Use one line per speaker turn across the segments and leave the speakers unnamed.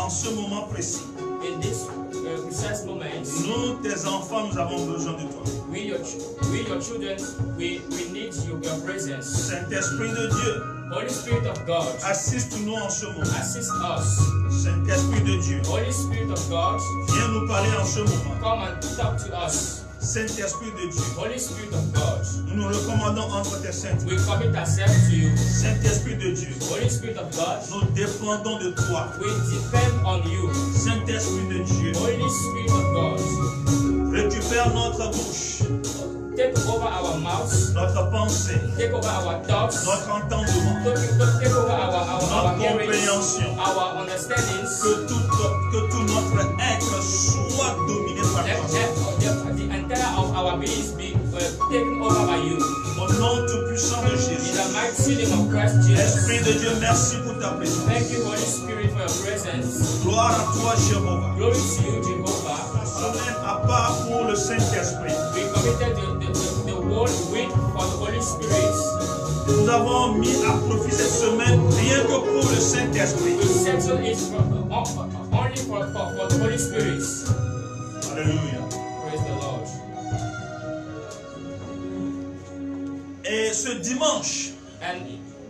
en ce moment précis,
in this precise moment,
nous, tes enfants, nous avons besoin de toi.
we your children, we need your presence.
Saint-Esprit de Dieu,
Holy Spirit of God,
assiste-nous en ce moment.
assist us.
Saint-Esprit de Dieu,
Holy Spirit of God,
viens nous parler en ce moment.
come and talk to us.
Saint-Esprit de Dieu,
Holy Spirit of God,
nous nous recommandons entre tes saintes.
we commit ourselves to you.
Saint-Esprit de Dieu,
Holy Spirit of God,
nous dépendons de toi.
we depend on you.
Saint-Esprit de Dieu,
Holy Spirit of God,
récupère notre bouche,
take over our mouths,
notre pensée,
take over our thoughts,
notre entendement,
take over
notre
our hearings,
compréhension.
our understandings.
Que tout notre être soit dominé par toi.
The entire of our beings be taken over by you.
Au nom tout-puissant de
In
Jésus.
the mighty name of Christ Jesus.
Esprit de Dieu, merci pour ta présence.
Thank you, Holy Spirit, for your presence.
Gloire à toi, Jéhovah.
Glory to you, Jehovah.
Semaine à part pour le Saint-Esprit.
We committed the whole week for the Holy Spirit.
Nous avons mis à profit cette semaine rien que pour le Saint-Esprit.
We settle it only for the Holy Spirit.
Alléluia.
Praise the Lord.
Et ce dimanche,
And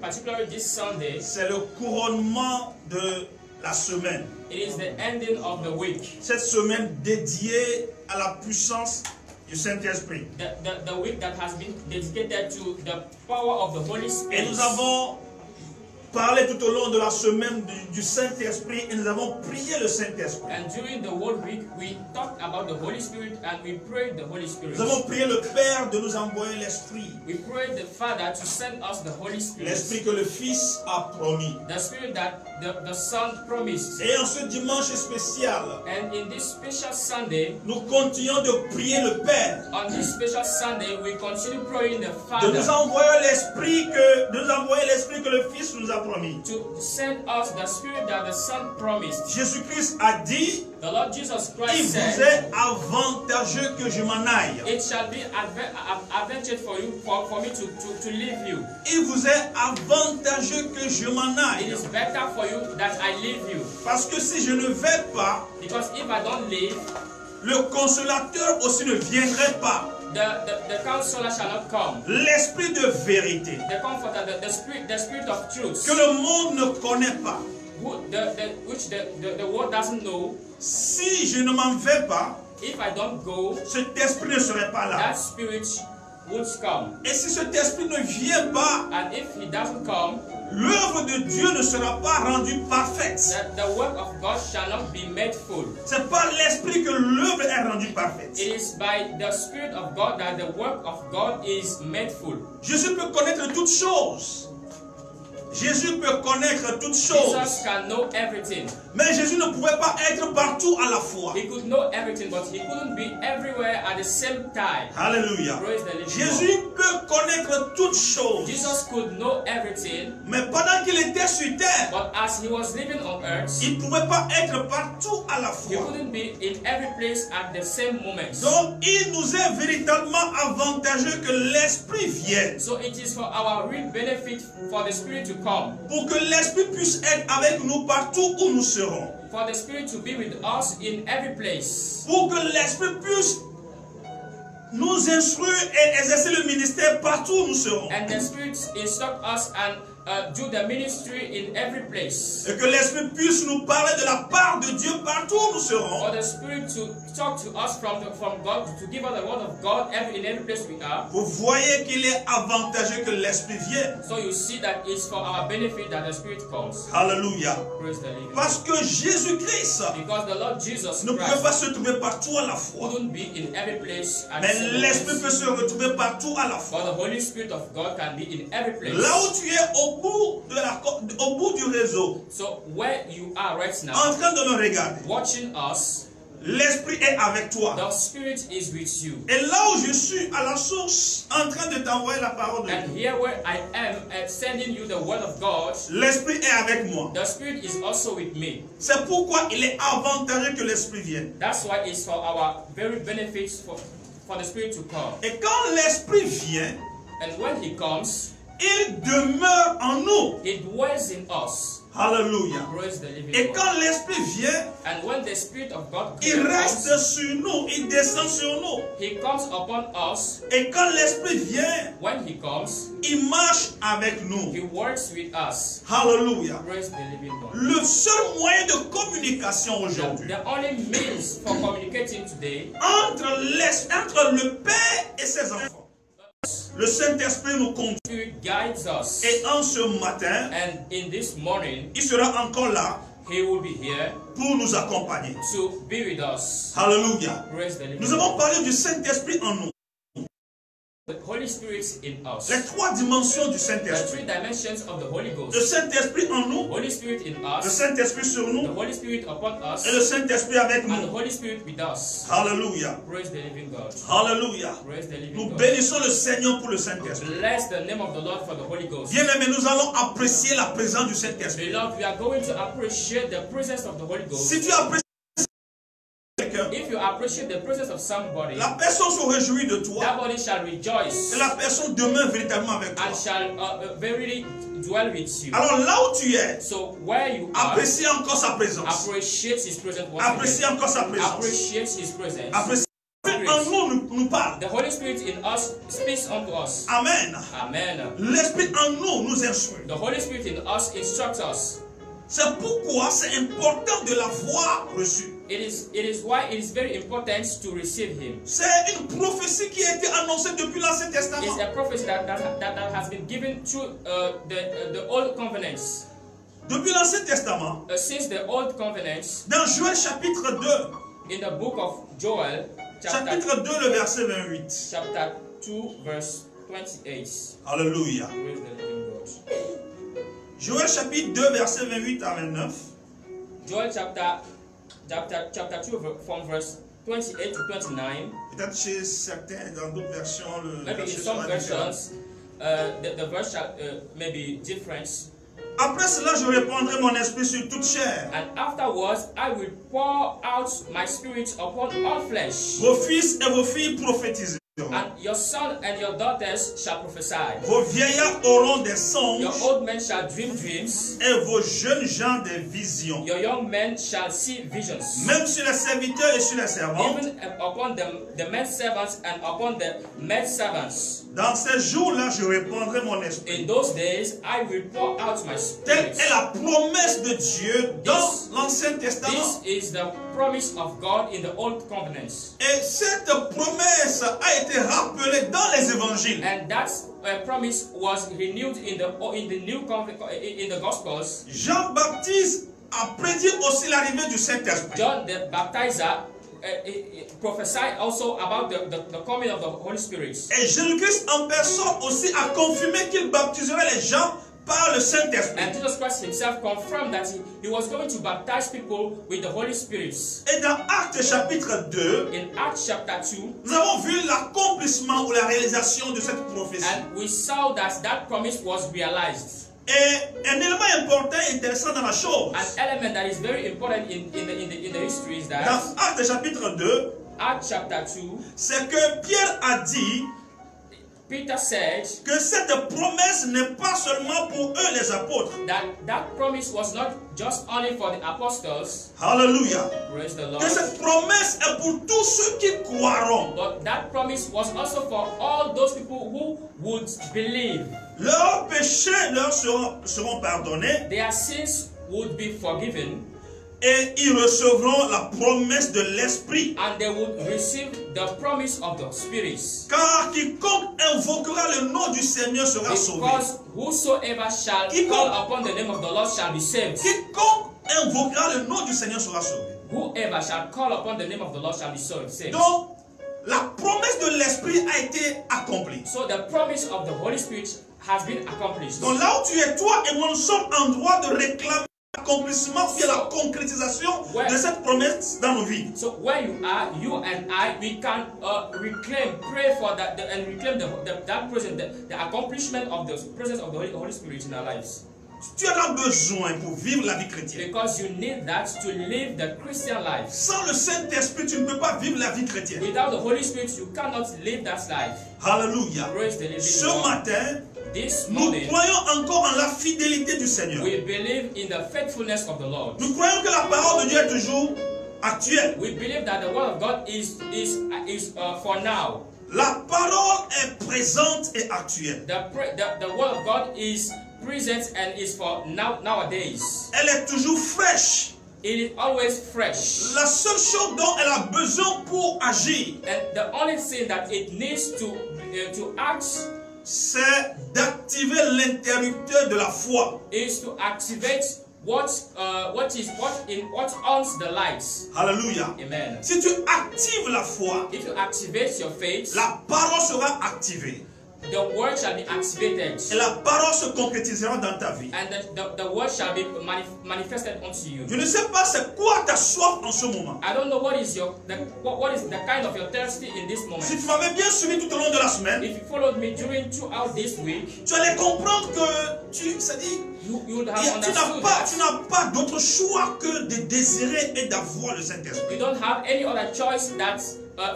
particularly this Sunday,
c'est le couronnement de la semaine.
it is the ending of the week.
Cette semaine dédiée à la puissance du Saint-Esprit.
The week that has been dedicated to the power of the Holy
Et
Spirit.
nous avons parlé tout au long de la semaine du Saint-Esprit et nous avons prié le Saint-Esprit.
And during the whole week, we talked about the Holy Spirit and we prayed the Holy Spirit.
Nous avons prié le Père de nous envoyer l'Esprit.
We prayed the Father to send us the Holy Spirit.
L'Esprit que le Fils a promis.
The Spirit that the Son promised.
Et en ce dimanche spécial,
And in this special Sunday,
nous continuons de prier le Père.
on this special Sunday, we continue praying the
De nous
Father
envoyer l'Esprit que le Fils nous a promis.
to send us the Spirit that the Son promised.
Jésus-Christ a dit,
The Lord Jesus
il
Christ
vous
said,
est avantageux que je m'en aille.
it shall be advantage for you, for me to leave you.
Il vous est avantageux que je m'en
It
aille.
is better for you that I leave you.
Parce que si je ne vais pas,
Because if I don't leave,
le consolateur aussi ne viendrait pas.
the counselor shall not come.
L'esprit de vérité
The comforter, the spirit of truth,
que le monde ne connaît pas.
which the world doesn't know.
Si je ne m'en vais pas,
If I don't go,
cet esprit ne serait pas là.
that spirit won't come.
Et si cet esprit ne vient pas,
And if he doesn't come,
l'œuvre de Dieu ne sera pas rendue parfaite.
the work of God shall not be made full.
C'est par l'esprit que l'œuvre est rendue parfaite.
It is by the Spirit of God that the work of God is made full.
Jésus peut connaître toutes choses. Jésus peut connaître toutes choses.
Jesus can know everything.
Mais Jésus ne pouvait pas être partout à la fois.
He could know everything, but he couldn't be everywhere at the same time.
Alléluia.
Praise the living
Jésus
God.
peut connaître toutes choses.
Jesus could know everything,
Mais pendant qu'il était sur terre,
but as he was living on earth,
il ne pouvait pas être partout à la
he
fois.
couldn't be in every place at the same moment.
Donc, il nous est véritablement avantageux que l'Esprit vienne.
So it is for our real benefit for the Spirit to come,
Pour que l'Esprit puisse être avec nous partout où nous serons.
for the Spirit to be with us in every place,
Pour que l'Esprit puisse nous instruire et exercer le ministère partout où nous serons.
and the Spirit instruct us and do the ministry in every place.
Et que l'Esprit puisse nous parler de la part de Dieu partout où nous serons.
For the Spirit to talk to us from God, to give us the word of God in every place we are.
Vous voyez qu'il est avantageux que l'Esprit vienne.
So you see that it's for our benefit that the Spirit comes.
Alléluia.
Praise the living God.
Parce que Jésus-Christ
Because the Lord Jesus
ne pouvait
Christ
pas se trouver partout à la fois.
couldn't be in every place at the
Mais
same
l'Esprit
place.
peut se retrouver partout à la fois.
But the Holy Spirit of God can be in every place.
Là où tu es au bout du réseau,
So where you are right now,
en train de me regarder,
watching us,
l'Esprit est avec toi.
the Spirit is with you.
Et là où je suis à la source, en train de t'envoyer la parole de
And
Dieu,
here where I am sending you the word of God,
l'Esprit est avec moi.
the Spirit is also with me.
C'est pourquoi il est avantageux que l'Esprit vienne.
That's why it's for our very benefits for the Spirit to come.
Et quand l'Esprit vient,
And when He comes,
il demeure en nous.
He dwells in us.
Alléluia.
Praise the living
Et
God.
quand l'Esprit vient,
And when the Spirit of God
il
comes,
reste sur nous, il descend sur nous.
He comes upon us.
Et quand l'Esprit vient,
When He comes,
il marche avec nous.
He works with us.
Alléluia.
Praise the living God.
Le seul moyen de communication aujourd'hui
The only means for communicating today
entre le Père et ses enfants, le Saint-Esprit nous conduit.
Spirit guides us.
Et en ce matin,
And in this morning,
il sera encore là
He will be here
pour nous accompagner.
to be with us.
Alléluia.
Praise the living
Nous
God.
avons parlé du Saint-Esprit en nous.
The Holy Spirit in us.
Les trois dimensions du
The
Saint-Esprit.
three dimensions of the Holy
Le
Ghost.
Saint-Esprit en nous,
Holy Spirit in
le
us.
Saint-Esprit sur
The
nous
Holy Spirit upon us.
et le Saint-Esprit avec
And the
nous.
Holy Spirit with us.
Alléluia.
Praise the living God.
Alléluia.
Praise the living
Nous
God.
bénissons le Seigneur pour le Saint-Esprit.
Bless the name of the Lord for the Holy Ghost.
Bien-aimés, nous allons apprécier la présence du Saint-Esprit.
Beloved, we are going to appreciate the presence of the Holy Ghost.
Si tu apprécies quelqu'un,
If you appreciate the presence of somebody,
la personne se réjouit de toi
that body shall rejoice
et la personne demeure véritablement avec toi.
and shall verily dwell with you.
Alors là où tu es,
So where you are,
apprécie encore sa présence.
appreciate His presence once
Apprécie
again.
encore sa présence.
Appreciate His presence.
Apprécie. En nous parle.
The Holy Spirit in us speaks unto us.
Amen.
Amen.
L'Esprit en nous instruit.
The Holy Spirit in us instructs us.
C'est pourquoi c'est important de l'avoir reçu.
It is why it is very important to receive Him.
C'est une prophétie qui a été annoncée depuis l'Ancien Testament.
It's a prophecy that has been given through the Old Covenants.
Depuis l'Ancien Testament,
Since the Old Covenants,
dans Joël chapitre 2,
in the book of Joel,
chapitre 2, le verset 28.
chapter 2, verse 28.
Alléluia.
Praise the living God.
Joël chapitre 2, verset 28 à 29.
Joel chapter 2 from verse 28 to 29.
Peut-être chez certains, dans d'autres versions, le
Maybe in
verset
some
sera différent.
versions, the verse shall may be different.
Après cela, je répandrai mon esprit sur toute chair.
And afterwards, I will pour out my spirit upon all flesh.
Vos fils et vos filles prophétiseront.
And your sons and your daughters shall prophesy.
Vos vieillards auront des
Your
songes
old men shall dream dreams.
et vos jeunes gens des visions.
Your young men shall see visions.
Même sur les serviteurs et sur les servantes.
Even upon the men servants and upon the maid servants.
Dans ces jours-là, je répandrai mon esprit.
In those days, I will pour out my
Telle
spirit.
est la promesse de Dieu dans l'Ancien Testament.
This is the promise of God in the Old Covenants.
Et cette promesse a été rappelée dans les évangiles.
And that promise was renewed in the Gospels.
Jean-Baptiste a prédit aussi l'arrivée du Saint-Esprit.
John the Baptizer prophesied also about the coming of the Holy Spirit.
Et Jésus-Christ en personne aussi a confirmé qu'il baptiserait les gens par le Saint-Esprit.
And Jesus Christ himself confirmed that he was going to baptize people with the Holy Spirit.
Et dans Actes chapitre 2,
In Acts chapter 2,
nous avons vu l'accomplissement ou la réalisation de cette prophétie.
and we saw that promise was realized.
Et un élément important et intéressant dans la chose,
An element that is very important in the history is that
dans Actes chapitre 2,
Acts chapter 2,
c'est que Pierre a dit
Peter said
que cette promesse n'est pas seulement pour eux les apôtres.
that promise was not just only for the apostles.
Alléluia.
Praise the Lord.
Que cette promesse est pour tous ceux qui croiront.
But that promise was also for all those people who would believe.
Leurs péchés leur seront pardonnés
Their sins would be forgiven,
et ils recevront la promesse de l'Esprit.
and they would receive the promise of the Spirit.
Car quiconque invoquera le nom du Seigneur sera sauvé.
Because whosoever shall call upon the name of the Lord shall be saved.
Quiconque invoquera le nom du Seigneur sera sauvé.
Whoever shall call upon the name of the Lord shall be saved.
Donc, la promesse de l'Esprit a été accomplie.
So the promise of the Holy Spirit has been accomplished.
Donc là où tu es, toi et moi, nous sommes en droit de réclamer l'accomplissement et la concrétisation de cette promesse dans nos vies.
So where you are, you and I, we can pray for that, and reclaim that present, the accomplishment of the presence of the Holy Spirit in our lives.
Tu en as besoin pour vivre la vie chrétienne.
Because you need that to live the Christian life.
Sans le Saint-Esprit, tu ne peux pas vivre la vie chrétienne.
Without the Holy Spirit, you cannot live that life.
Alléluia.
Praise the living
Ce
God.
matin,
this
Nous
morning,
croyons encore en la fidélité du Seigneur.
we believe in the faithfulness of the Lord.
Nous croyons que la parole de Dieu est toujours actuelle.
We believe that the word of God is for now.
La parole est présente et actuelle.
The word of God is present and is for nowadays.
Elle est toujours fraîche.
It is always fresh.
La seule chose dont elle a besoin pour agir,
And the only thing that it needs to act
c'est d'activer l'interrupteur de la foi.
is to activate what owns the lights.
Alléluia.
Amen.
Si tu actives la foi,
If you activate your faith,
la parole sera activée.
the word shall be activated,
Et la parole se concrétisera dans ta vie.
and the word shall be manifested unto you.
Je ne sais pas c'est quoi ta soif en ce moment.
I don't know what is what is the kind of your thirsty in this moment.
Si tu m'avais bien suivi tout au long de la semaine,
If you followed me throughout this week,
tu allais comprendre que c'est-à-dire,
you would have
tu
understood
n'as
that
pas d'autre choix que de désirer et d'avoir le Saint-Esprit.
you don't have any other choice that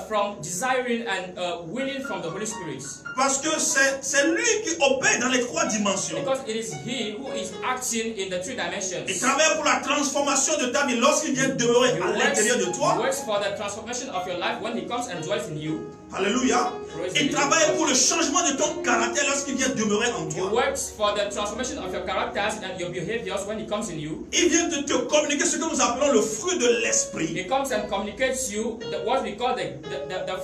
from desiring and willing from the Holy Spirit.
Parce que c'est lui qui opère dans les 3 dimensions.
Because it is He who is acting in the 3 dimensions.
Il travaille pour la transformation de ta vie lorsqu'il vient demeurer à l'intérieur de
He
toi.
works for the transformation of your life when He comes and dwells in you.
Alléluia.
Praise
Il
the
travaille
Lord.
pour le changement de ton caractère lorsqu'il vient demeurer en
He
toi.
works for the transformation of your characters and your behaviors when He comes in you.
Il vient de te communiquer ce que nous appelons le fruit de l'esprit.
He comes and communicates you what we call the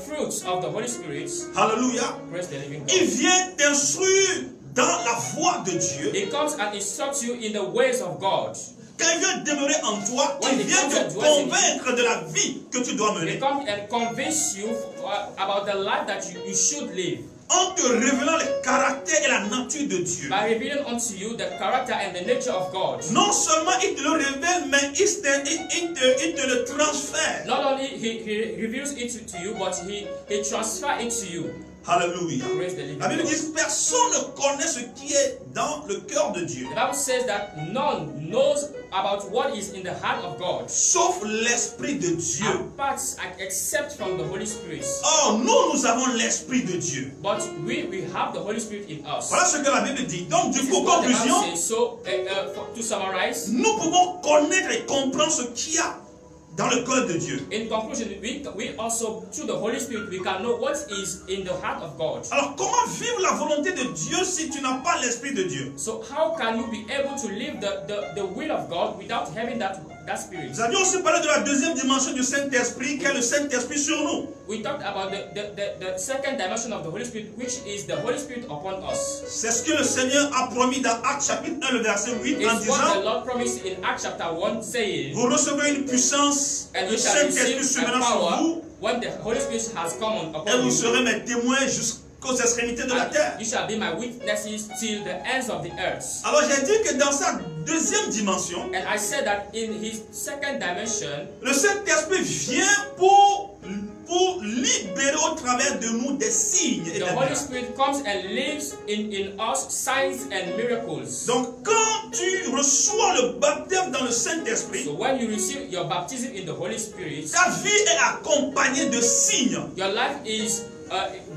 fruits of the Holy Spirit.
Alléluia.
Praise the living
Il
God.
vient t'instruire dans la voie de Dieu.
He comes and instructs you in the ways of God.
Quand il vient demeurer en toi,
When
il
he
vient
comes
te
and dwells in you,
convaincre de la vie que tu dois
He
mener.
comes and convince you about the life that you should live.
En te révélant le caractère et la nature de Dieu.
By revealing unto you the character and the nature of God.
Non seulement il te le révèle, mais il te le transfère.
Not only he reveals it to you, but he transfers it to you.
Alléluia.
Praise the living
La Bible
God.
dit personne ne connaît ce qui est dans le cœur de Dieu,
The Bible says that none knows about what is in the heart of God,
sauf l'Esprit de Dieu.
apart except from the Holy Spirit.
Or, nous avons l'Esprit de Dieu.
But we have the Holy Spirit in us.
Voilà ce que la Bible dit. Donc, du
This is
coup,
what the Bible
conclusion,
says. So, to summarize,
nous pouvons connaître et comprendre ce qu'il y a dans le cœur de Dieu.
in conclusion, we also, through the Holy Spirit, we can know what is in the heart of God.
Alors, comment vivre la volonté de Dieu si tu n'as pas l'Esprit de Dieu?
So how can you be able to live the will of God without having that spirit?
Nous avions aussi parlé de la deuxième dimension du Saint-Esprit, qui est le Saint-Esprit sur nous.
We talked about the second dimension of the Holy Spirit, which is the Holy Spirit upon us.
C'est ce que le Seigneur a promis dans Actes chapitre 1, le verset 8, en
It's what the
disant,
Lord promised in Acts chapter 1, saying,
vous recevez une puissance,
and
le
you shall
Saint-Esprit
receive a
survenant sur
power
vous,
when the Holy Spirit has come
et
upon
vous
you.
serez mes témoins jusqu'aux extrémités de la terre.
And you shall be my witnesses till the ends of the earth.
Alors j'ai dit que dans sa deuxième dimension,
And I said that in his second dimension,
le Saint-Esprit vient pour libérer au travers de nous des signes et
the
des
Holy
miracles.
Spirit comes and lives in us signs and miracles.
Donc quand tu reçois le baptême dans le Saint-Esprit,
So when you receive your baptism in the Holy Spirit,
ta vie est accompagnée de signes.
your life is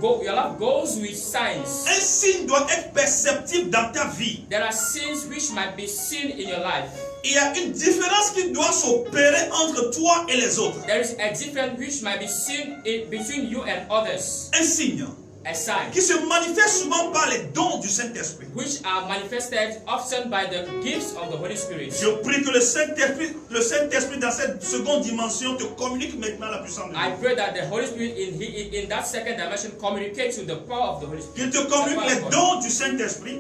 your life goes with signs.
Un signe doit être perceptible dans ta vie.
There are sins which might be seen in your life.
Il y a une différence qui doit s'opérer entre toi et les autres.
There is a difference which might be seen between you and others.
Un signe
A sign
qui se manifeste souvent par les dons du Saint-Esprit.
which are manifested often by the gifts of the Holy Spirit.
Je prie que le Saint-Esprit dans cette seconde dimension te communique maintenant la puissance de
I
Dieu.
pray that the Holy Spirit in that second dimension communicates you the power of the Holy
Qu'il
Spirit.
te communique
The
les
power of God.
dons du Saint-Esprit.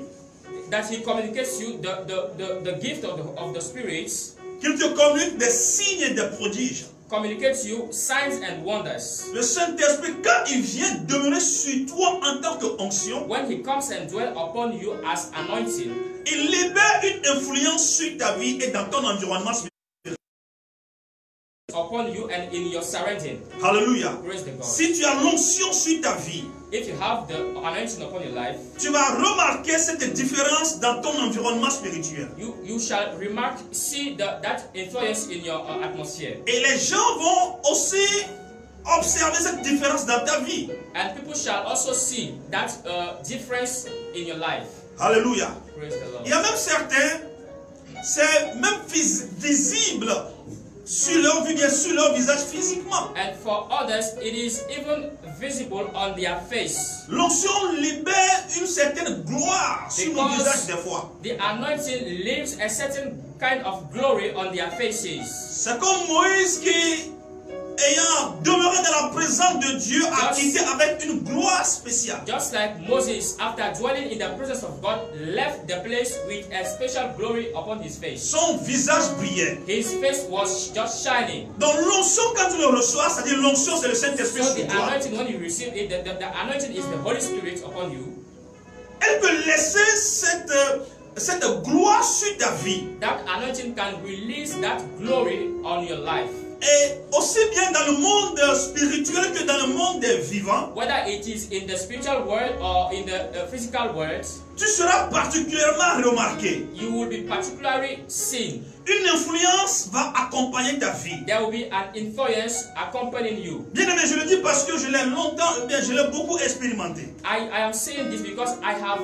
That He communicates you the gift of the spirits.
Qu'il te communique des signes et des prodiges.
Communicates you signs and wonders.
Le Saint-Esprit, quand il vient demeurer sur toi en tant qu'onction,
When He comes and dwells upon you as anointing,
il libère une influence sur ta vie et dans ton environnement spirituel.
upon you and in your surrounding.
Alléluia.
Praise the God.
Si tu as l'onction sur ta vie,
If you have the anointing upon your life,
tu vas remarquer cette différence dans ton environnement spirituel.
you shall see that influence in your atmosphere.
Et les gens vont aussi observer cette différence dans ta vie.
And people shall also see that difference in your life.
Alléluia.
Praise the Lord.
Il y a même certains, c'est même visible sur leur vue, bien sur leur visage physiquement.
And for others, it is even visible on their face.
L'onction libère une certaine gloire sur nos visages des fois.
The anointing leaves a certain kind of glory on their faces.
C'est comme Moïse qui, ayant demeuré dans la présence de Dieu, a quitté avec une gloire spéciale.
Just like Moses, after dwelling in the presence of God, left the place with a special glory upon his face.
Son visage brillait.
His face was just shining.
Donc l'onction, quand tu le reçois, c'est-à-dire l'onction, c'est le Saint-Esprit
So
sur
the
toi.
anointing, when you receive it, the anointing is the Holy Spirit upon you.
Elle peut laisser cette gloire sur ta vie.
That anointing can release that glory on your life.
Et aussi bien dans le monde spirituel que dans le monde des vivants,
Whether it is in the spiritual world or in the physical world,
tu seras particulièrement remarqué.
you will be particularly seen.
Une influence va accompagner ta vie.
There will be an influence accompanying you.
Bien aimé, je le dis parce que je l'ai longtemps, bien, je l'ai beaucoup expérimenté.
I am saying this because I have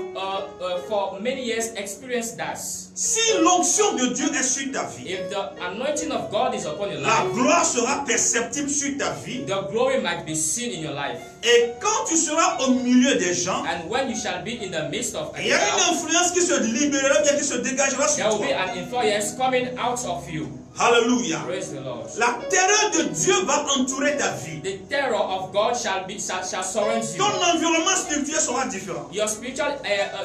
for many years experienced that.
Si l'onction de Dieu est sur ta vie,
If the anointing of God is upon your
la
life,
gloire sera perceptible sur ta vie.
the glory might be seen in your life.
Et quand tu seras au milieu des gens,
And when you shall be in the midst of a
il y a une
crowd,
influence qui se libérera, bien qui se dégagera sur
there will be
toi.
an influence coming out of you.
Alléluia.
Praise the Lord.
La terreur de Dieu va entourer ta vie.
The terror of God shall surround you.
Ton environnement spirituel sera différent.
Your spiritual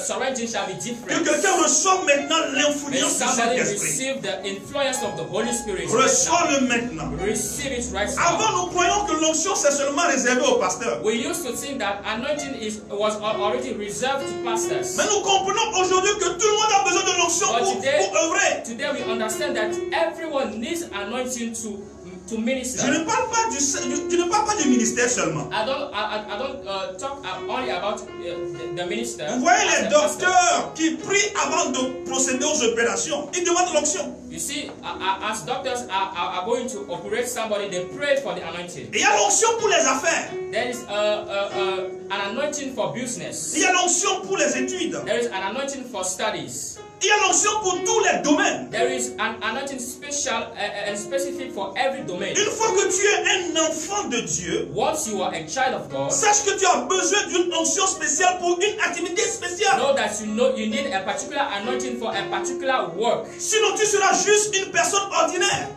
surrounding shall be
Que
different.
quelqu'un reçoive maintenant
May
l'influence du
somebody
Saint-Esprit.
receive the influence of the Holy Spirit. Right now.
Reçois-le maintenant.
Receive it right now.
Avant, nous croyons que l'onction c'est seulement réservé aux pasteurs.
We used to think that anointing was already reserved to pastors.
Mais nous comprenons aujourd'hui que tout le monde a besoin de l'onction pour œuvrer.
Today we understand that everyone needs anointing to minister.
Je ne parle pas du ministère seulement.
I don't talk only about the minister.
Vous voyez
as
les
a pastor.
docteurs qui prient avant de procéder aux opérations. Ils demandent l'onction.
You see, as doctors are going to operate somebody, they pray for the anointing.
Et il y a l'onction pour les affaires.
There is an anointing for business.
Il y a l'onction pour les études.
There is an anointing for studies.
Il y a l'onction pour tous les domaines.
There is an anointing special and specific for every domain.
Une fois que tu es un enfant de Dieu,
Once you are a child of God,
sache que tu as besoin d'une onction spéciale pour une activité spéciale.
know that you need a particular anointing for a particular work.
Sinon, tu seras juste une personne ordinaire.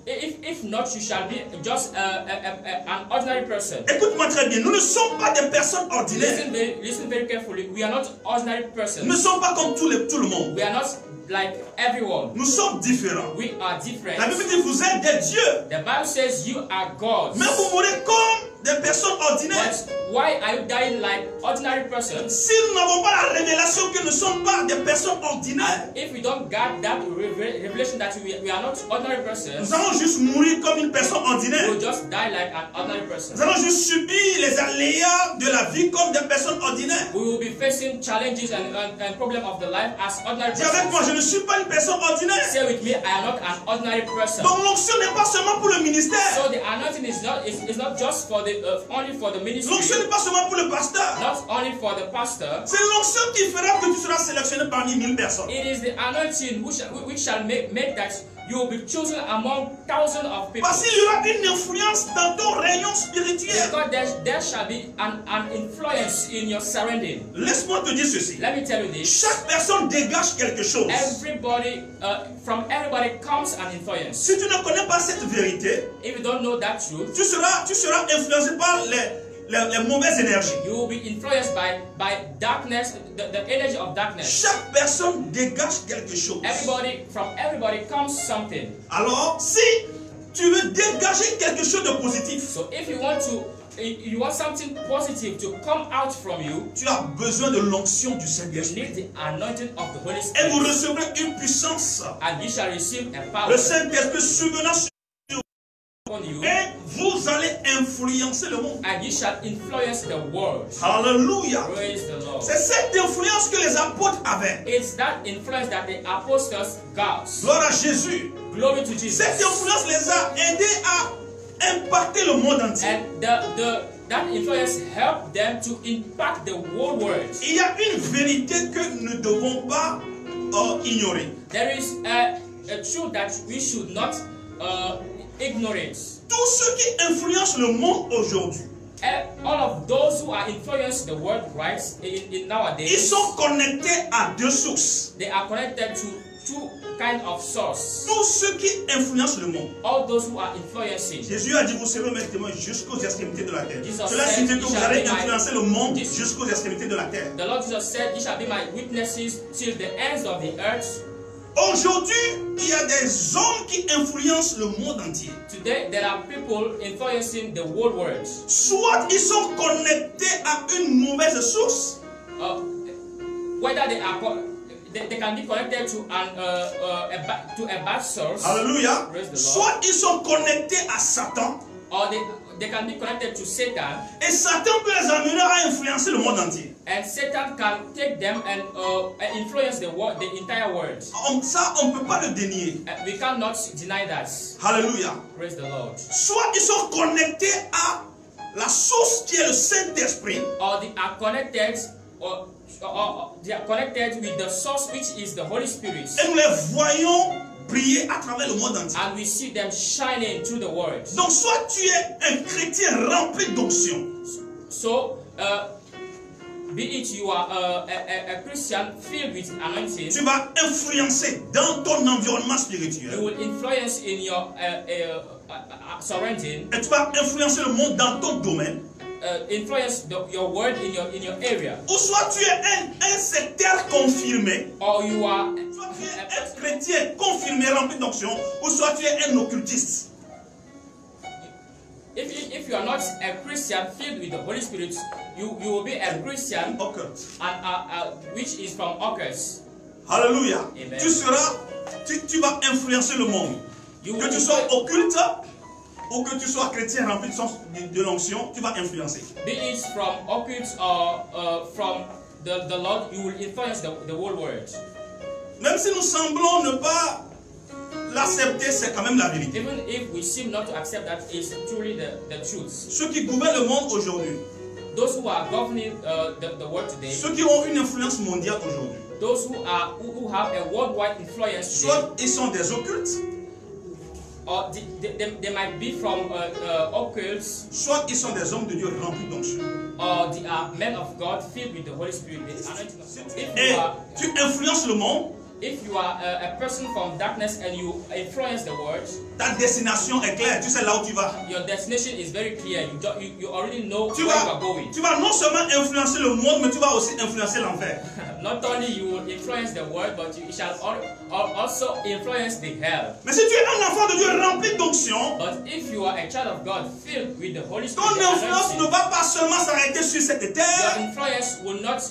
If not, you shall be just an ordinary person.
Écoute-moi très bien, nous ne sommes pas des personnes ordinaires.
Listen very carefully. We are not ordinary persons.
Nous ne sommes pas comme tout le monde.
We are not like everyone.
Nous sommes différents.
We are different.
La Bible dit vous êtes des dieux.
The Bible says you are gods.
Mais vous mourrez comme des personnes ordinaires.
But why are you dying like ordinary persons?
Si nous n'avons pas la révélation que nous ne sommes pas des personnes ordinaires,
If we don't get that revelation that we are not ordinary persons,
nous allons juste mourir comme une personne ordinaire.
we will just die like an ordinary person.
Nous allons juste subir les aléas de la vie comme des personnes ordinaires.
We will be facing challenges and problems of the life as ordinary
Dis avec moi,
persons.
je ne suis pas une personne ordinaire.
Say with me, I am not an ordinary person.
Donc l'onction n'est pas seulement pour le ministère.
So the anointing is not just for the only for the ministry,
L'onction n'est pas seulement pour le pasteur.
not only for the pastor.
C'est l'onction qui fera que tu seras sélectionné parmi 1000 personnes.
It is the anointing which shall make that you will be chosen among thousands of people.
Parce qu'il y aura une influence dans ton rayon spirituel.
Because there shall be an influence in your surrounding.
Laisse-moi te dire ceci.
Let me tell you this.
Chaque personne dégage quelque chose.
Everybody, from everybody comes an influence.
Si tu ne connais pas cette vérité,
If you don't know that truth,
tu seras influencé par les mauvaises énergies.
you will be influenced by darkness, the energy of darkness.
Chaque personne dégage quelque chose.
From everybody comes something.
Alors, si tu veux dégager quelque chose de positif,
So if you want something positive to come out from you,
tu as besoin de l'onction du
you
Saint-Esprit.
need the anointing of the Holy
Et vous
Spirit,
recevrez une puissance.
and you shall receive a
Le
power
Saint-Esprit subvenant sur
upon you,
et vous allez influencer le monde.
and you shall influence the world.
Alléluia.
Praise the Lord.
C'est cette influence que les apôtres avaient.
It's that influence that the apostles got.
Gloire à Jésus.
Glory to Jesus.
Cette influence les a aidés à impacter le monde entier.
And that influence helped them to impact the whole world.
Il y a une vérité que nous ne devons pas ignorer.
There is a truth that we should not ignore.
Tous ceux qui influencent le monde aujourd'hui,
All of those who are influencing the world right in nowadays,
ils sont connectés à deux sources.
they are connected to two kind of source.
Tous ceux qui influencent le monde.
All those who are influencing.
Jésus a dit, vous serez mes témoins jusqu'aux extrémités de la terre.
Jesus
Cela
said,
signifie que
"You
vous
shall
allez
be my-"
influencer le monde jusqu'aux extrémités de la terre.
The Lord Jesus said, "You shall be my witnesses till the ends of the earth."
Aujourd'hui, il y a des hommes qui influencent le monde entier.
Today, there are people influencing the whole world.
Soit ils sont connectés à une mauvaise source,
Whether they are they can be connected to a bad source.
alléluia.
Praise the Lord.
Soit ils sont connectés à Satan,
Or they can be connected to Satan,
et Satan peut les amener à influencer le monde entier.
and Satan can take them and influence the world, the entire world.
Ça, on ne peut pas le dénier.
We cannot deny that.
Alléluia.
Praise the Lord.
Soit ils sont connectés à la source qui est le Saint-Esprit,
Or they are connected, or they are connected with the source, which is the Holy Spirit,
et nous les voyons briller à travers le monde entier.
and we see them shining through the world.
Donc, soit tu es un chrétien rempli d'onction,
So, be it you are a Christian filled with anointing,
tu vas influencer dans ton environnement
you
spirituel,
will influence in your surrounding,
et tu vas influencer le monde dans ton domaine.
influence your world in your area,
Ou soit tu es un sectaire confirmé,
or you are
soit tu es un chrétien confirmé rempli d'onction, ou soit tu es un occultiste.
if you are not a Christian filled with the Holy Spirit, you will be a Christian
Occulte.
which is from occult.
Alléluia.
Amen.
Tu vas influencer le monde. Que tu sois occulte ou que tu sois chrétien rempli de l'onction, tu vas influencer.
Be it from occult or from the Lord, you will influence the whole world.
Même si nous semblons ne pas l'accepter, c'est quand même la vérité.
Even if we seem not to accept that, it's truly the truth.
Ceux qui gouvernent le monde aujourd'hui,
Those who are governing the world today,
ceux qui ont une influence mondiale aujourd'hui,
those who have a worldwide influence today,
soit ils sont des occultes,
or they might be from occults,
soit ils sont des hommes de Dieu remplis d'onction.
or they are men of God filled with the Holy Spirit. The anointing of God.
Et tu influences le monde,
If you are a person from darkness and you influence the world,
ta destination est claire, tu sais là où tu vas.
your destination is very clear. You already know
Tu
where you are going.
vas non seulement influencer le monde, mais tu vas aussi influencer l'enfer.
Not only you will influence the world, but you shall also influence the hell.
Mais si tu es un enfant de Dieu rempli d'onction,
But if you are a child of God filled with the Holy Spirit,
ton
the
influence ne
anointing,
va pas seulement s'arrêter sur cette
your
terre,
influence will not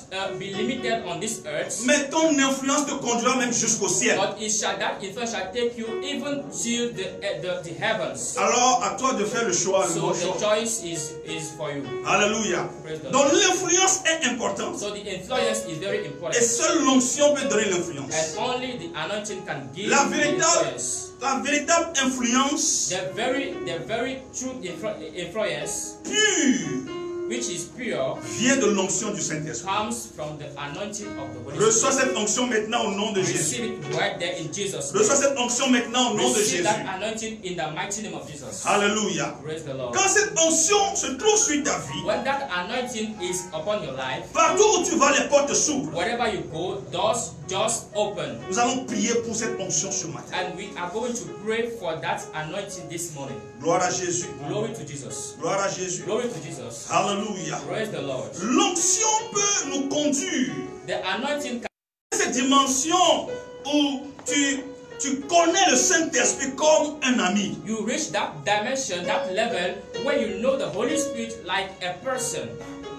be limited on this earth,
mais ton influence te conduira même jusqu'au ciel.
but that influence shall take you even to the heavens.
Alors à toi de faire le choix, le
So
bon
the
choix.
choice is for you.
Alléluia.
Praise the
Donc
Lord.
l'influence est importante.
So the influence is very
Et
important,
seule l'onction peut donner l'influence.
and only the anointing can give
La
the influence.
véritable influence
The very true influence,
pure
which is pure,
vient de l'onction du Saint-Esprit.
comes from the anointing of the Holy
Reçois
Spirit.
cette onction maintenant au nom de Jésus.
Receive it right there in Jesus'
Reçois
name.
cette onction maintenant au nom de
Receive
Jésus.
that anointing in the mighty name of Jesus.
Alléluia.
Praise the Lord.
Quand cette onction se trouve sur ta vie,
When that anointing is upon your life,
partout où tu vas, les portes s'ouvrent.
wherever you go, doors just open.
Nous allons prier pour cette onction ce matin.
And we are going to pray for that anointing this morning.
Gloire à Jésus.
Glory to Jesus.
Gloire à Jésus.
Glory to Jesus.
Alléluia.
Praise the Lord.
L'onction peut nous conduire
The anointing can
à cette dimension où tu connais le Saint-Esprit comme un ami.
you reach that dimension, that level where you know the Holy Spirit like a person.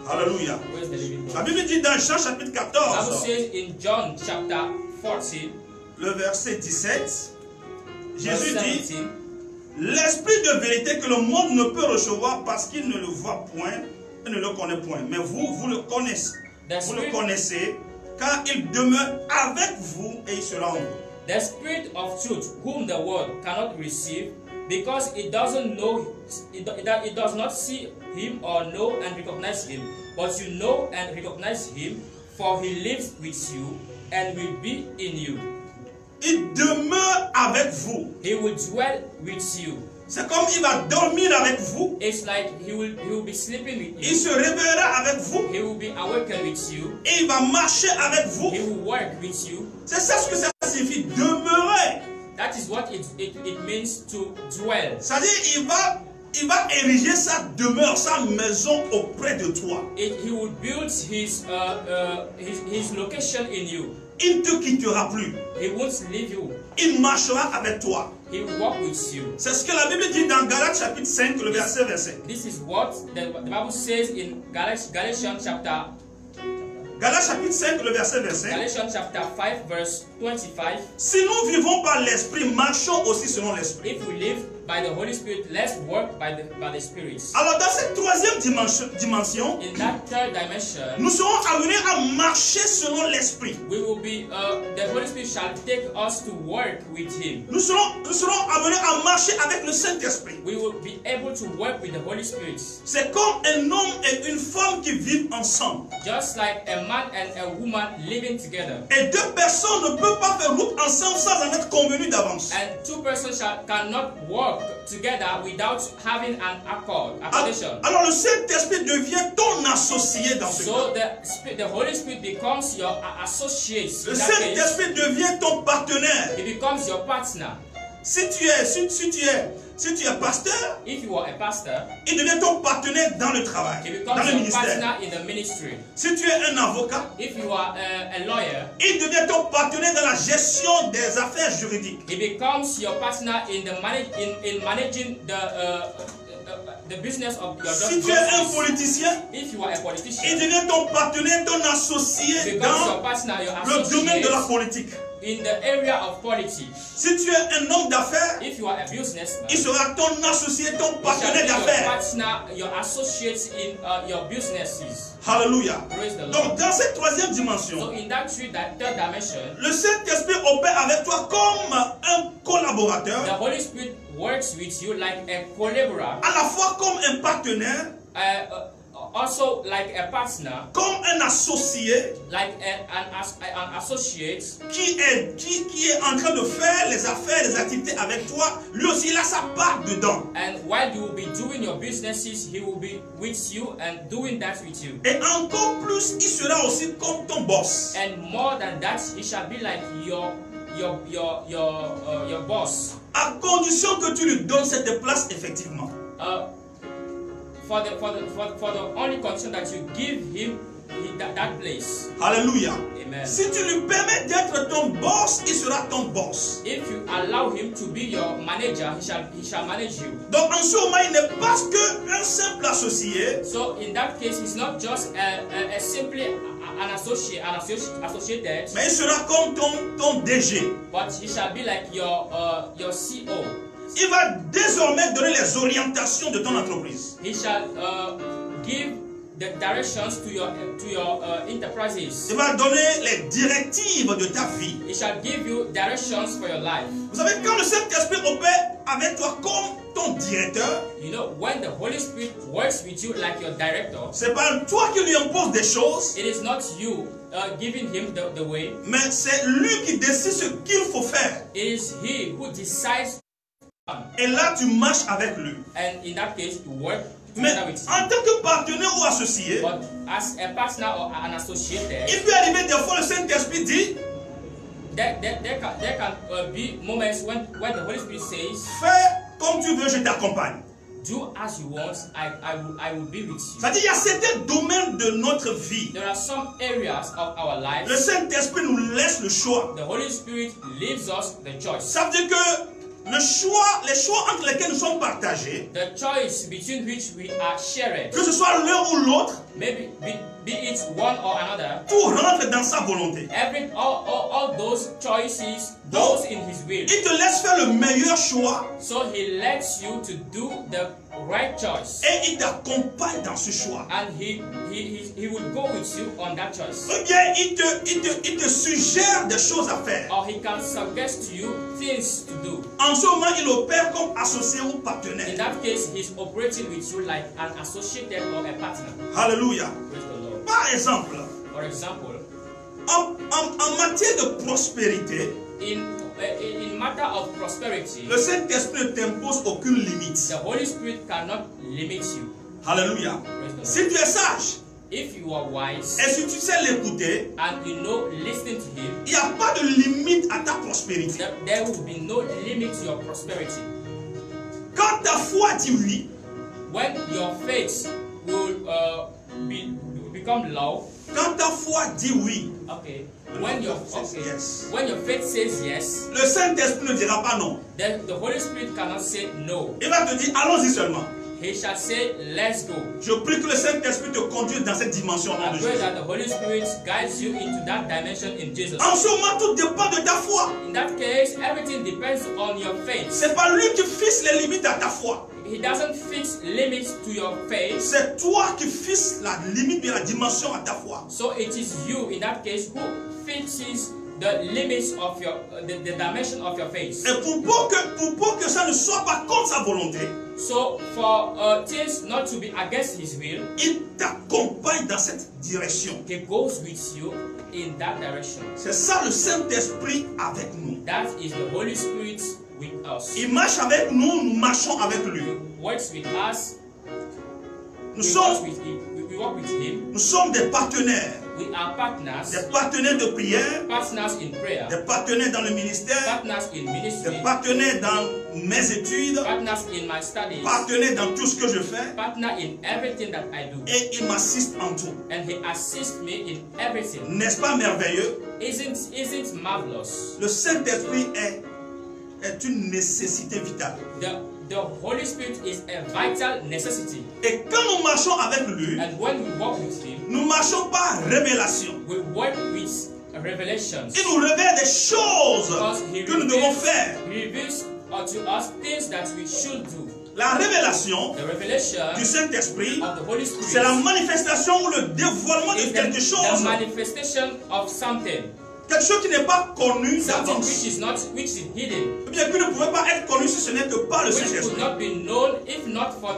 Alléluia.
Praise the living
La
God.
Bible dit dans Jean chapitre
The Bible
14,
says in John chapter 14,
le verset 17,
verse
Jésus dit,
17,
l'Esprit de vérité que le monde ne peut recevoir parce qu'il ne le voit point et ne le connaît point. Mais vous le connaissez. Vous le connaissez car il demeure avec vous et il sera en vous.
the Spirit of truth, whom the world cannot receive, Because it doesn't know, it does not see him or know and recognize him, but you know and recognize him, for he lives with you and will be in you.
Il demeure avec vous.
He will dwell with you.
C'est comme il va dormir avec vous.
It's like he will be sleeping with you.
Il se réveillera avec vous.
He will be awakened with you.
Et il va marcher avec vous.
He will work with you.
C'est ça ce que ça signifie, demeurer.
That is what it means to dwell.
C'est-à-dire il va ériger sa demeure, sa maison auprès de toi.
He will build his location in you.
Il ne te quittera plus.
He won't leave you.
Il marchera avec toi.
He will walk with you.
C'est ce que la Bible dit dans Galates chapitre 5, le verset.
This is what the Bible says in Galatians chapter.
Galates chapitre 5, le verset.
Galatians chapter 5, verse 25.
Si nous vivons par l'esprit, marchons aussi selon l'esprit.
If we live by the Holy Spirit, let's work by the Spirit.
Alors dans cette troisième dimension,
in that third dimension,
nous serons amenés à marcher selon l'esprit.
We will be the Holy Spirit shall take us to work with Him.
Nous serons amenés à marcher avec le Saint-Esprit.
We will be able to work with the Holy Spirit.
C'est comme un homme et une femme qui vivent ensemble.
Just like a man and a woman living together.
Et deux personnes ne peuvent pas faire route ensemble sans en être convenues d'avance.
And two persons cannot work together without having an accordation.
Alors le Saint-Esprit devient ton associé dans ce cas.
So the Holy Spirit becomes your associate.
Le Saint-Esprit devient ton partenaire.
He becomes your partner.
Si tu es pasteur,
if you are a pastor,
il devient ton partenaire dans le travail, dans le ministère.
Partner in the ministry.
Si tu es un avocat,
if you are a lawyer,
il devient ton partenaire dans la gestion des affaires juridiques.
He becomes your partner in managing the business of your
Si tu es un politicien,
if you are a politician,
il devient ton partenaire, ton associé dans le domaine de la politique.
In the area of politics.
Si tu es un homme d'affaires,
if you are a businessman,
il sera ton associé, ton partenaire d'affaires.
Your associate in your businesses.
Hallelujah.
Praise the Lord.
Donc dans cette troisième dimension,
so in that third dimension,
le Saint-Esprit opère avec toi comme un collaborateur.
The Holy Spirit works with you like a collaborator.
À la fois comme un partenaire.
Also like a partner,
comme un associé,
like an associate,
qui est en train de faire les affaires, les activités avec toi, lui aussi il a sa part dedans.
And while you will be doing your businesses, he will be with you and doing that with you.
Et encore plus, il sera aussi comme ton boss.
And more than that, he shall be like your boss.
À condition que tu lui donnes cette place effectivement.
For the only condition that you give him that place.
Alléluia.
Amen.
Si tu lui permets d'être ton boss, il sera ton boss.
If you allow him to be your manager, he shall manage you.
Donc en ce moment, il n'est pas qu'un simple associé.
So in that case, he's not just a simply an associated.
Mais il sera comme ton DG.
But he shall be like your CO.
Il va désormais donner les orientations de ton entreprise.
He shall give the directions to your enterprises.
Il va donner les directives de ta vie.
He shall give you directions for your life.
Vous savez, quand le Saint-Esprit opère avec toi comme ton directeur,
you know, when the Holy Spirit works with you like your director,
c'est pas toi qui lui imposes des choses.
It is not you giving him the way.
Mais c'est lui qui décide ce qu'il faut faire.
It is he who decides.
Et là, tu marches avec lui.
And in that case, you work
together with him. En tant que partenaire ou associé,
but as a partner or an associate,
il peut arriver des fois le Saint-Esprit dit,
there can be moments when the Holy Spirit says,
fais comme tu veux, je t'accompagne.
Do as you want, I will be with you.
C'est-à-dire, il y a certains domaines de notre vie.
There are some areas of our lives.
Le Saint-Esprit nous laisse le choix.
The Holy Spirit leaves us the choice.
Ça veut dire que les choix entre lesquels nous sommes partagés,
the choice between which we are shared,
que ce soit l'un ou l'autre,
maybe be it one or another,
tout rentre dans sa volonté.
All those choices goes in his will.
Il te laisse faire le meilleur choix.
So he lets you to do the right choice.
Et il t'accompagne dans ce choix.
And he will go with you on that choice.
Ou bien il te suggère des choses à faire.
Or he can suggest to you things to do.
En en ce moment, il opère comme associé ou
In
partenaire.
that case, he's operating with you like an associated or a partner.
Alléluia.
Praise the Lord.
Par exemple,
For example,
en matière de prospérité,
in matter of prosperity,
le Saint-Esprit ne t'impose aucune limite.
the Holy Spirit cannot limit you.
Alléluia.
Praise the Lord.
Si tu es sage
If you are wise
et si tu sais l'écouter,
and you know listening to him,
il n'y a pas de limite à ta prospérité.
there will be no limit to your prosperity.
Quand ta foi dit oui,
When your faith will become low,
quand ta foi dit oui,
okay. When your
yes,
when your faith says yes,
le Saint-Esprit ne dira pas non.
then the Holy Spirit cannot say no.
Il va te dire, allons-y seulement.
He shall say, let's go.
Je prie que le Saint-Esprit te conduise dans cette dimension au nom
I
de
pray
Jésus.
that the Holy Spirit guides you into that dimension in Jesus.
En ce moment, tout dépend de ta foi.
In that case, everything depends on your faith.
C'est pas lui qui fixe les limites à ta foi.
He doesn't fix limits to your faith.
C'est toi qui fixes la limite de la dimension à ta foi.
So it is you in that case who fixes the limits of your the dimension of your faith.
Et pour peu que ça ne soit pas contre sa volonté,
So for things not to be against his will,
il t'accompagne dans cette direction.
he goes with you in that direction.
C'est ça le Saint-Esprit avec nous.
That is the Holy Spirit with us.
Il marche avec nous, nous marchons avec lui.
He works with us.
Nous
We work with him.
sommes des partenaires.
We are partners.
Des partenaires de prière,
Partners in prayer.
des partenaires dans le ministère,
Partners in ministry.
des partenaires dans mes études,
Partners in my studies.
partenaires dans tout ce que je fais.
Partner in everything that I do.
Et il m'assiste en tout.
And he assists me in everything.
N'est-ce pas merveilleux?
Isn't marvelous?
Le Saint-Esprit est une nécessité vitale.
The Holy Spirit is a vital necessity.
Et quand nous marchons avec lui,
And when we walk with him,
nous marchons par révélation.
we work with revelations.
Il nous révèle des choses
Because
que nous devons faire.
he reveals to us things that we should do.
La révélation
The revelation
du Saint-Esprit,
of the Holy Spirit
c'est la manifestation ou le dévoilement de
is
quelque
the
chose.
manifestation of something.
Quelque chose qui n'est pas connu
Something
d'avance.
which is hidden.
Ou bien qui ne pouvait pas être connu si ce n'est que par le
Which could
Saint-Esprit.
not be known if not for